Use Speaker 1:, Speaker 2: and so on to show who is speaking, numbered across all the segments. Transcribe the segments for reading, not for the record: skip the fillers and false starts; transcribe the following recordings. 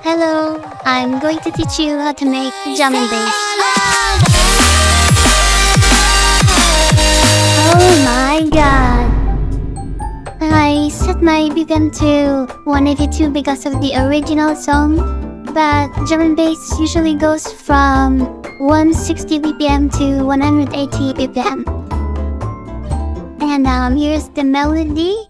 Speaker 1: Hello, I'm going to teach you how to make drum and bass. Oh my god! I set my BPM to 182 because of the original song, but drum and bass usually goes from 160 BPM to 180 BPM. And here's the melody.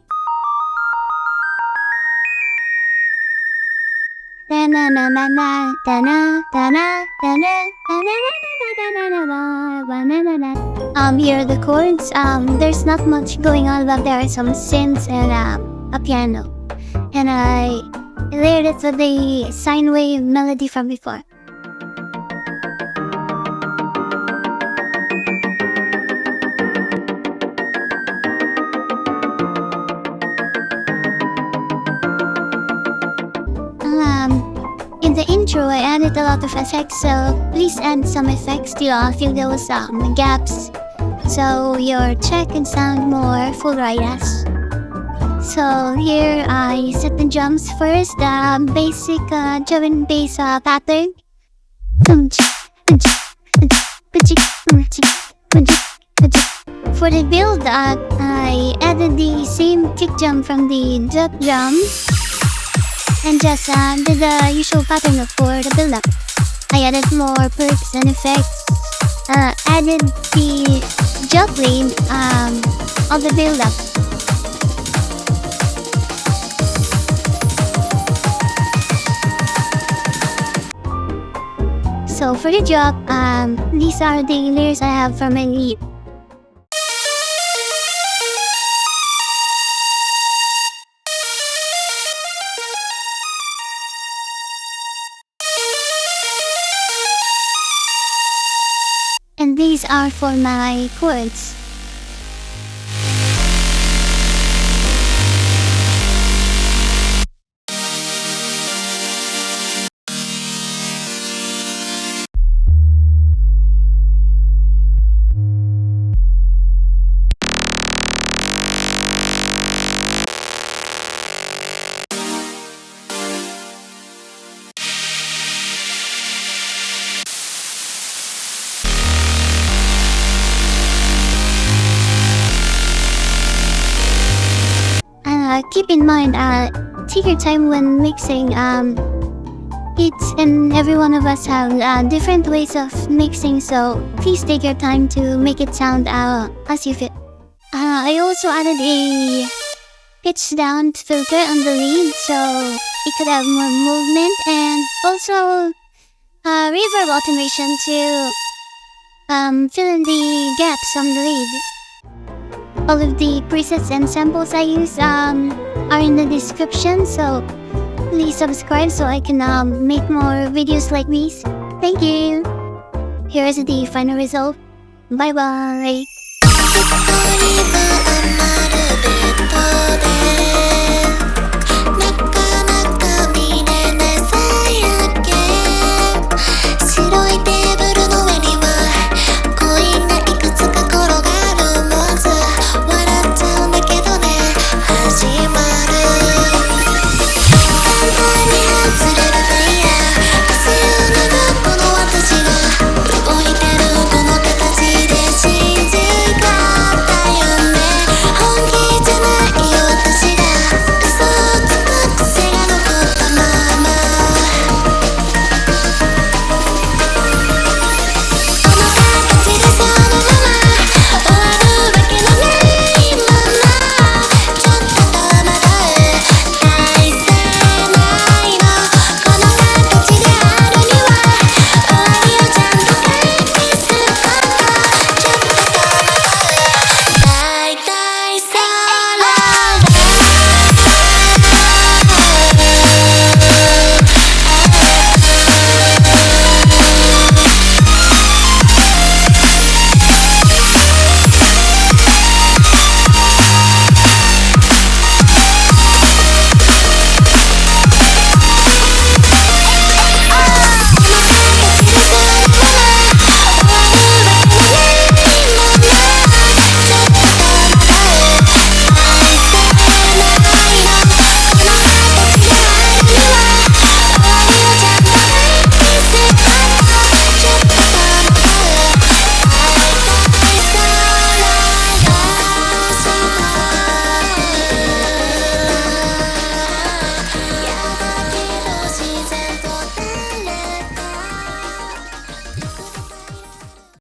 Speaker 1: Here are the chords. There's not much going on, but there are some synths and a piano. And I layered it with the sine wave melody from before. In the intro, I added a lot of effects, so please add some effects to fill those gaps, so your track can sound more full, right? Yes. So here I set the drums first, the basic drum and bass pattern. For the build up, I added the same kick drum from the drop drum and just did the usual pattern for the build-up. I added more perks and effects, added the juggling of the build-up. So for the drop, these are the layers I have for my lead. And these are for my chords. Keep in mind, take your time when mixing. Each and every one of us have different ways of mixing, so please take your time to make it sound as you feel. I also added a pitch down filter on the lead, so it could have more movement, and also reverb automation to fill in the gaps on the lead. All of the presets and samples I use are in the description, so please subscribe so I can make more videos like these. Thank you! Here is the final result. Bye bye!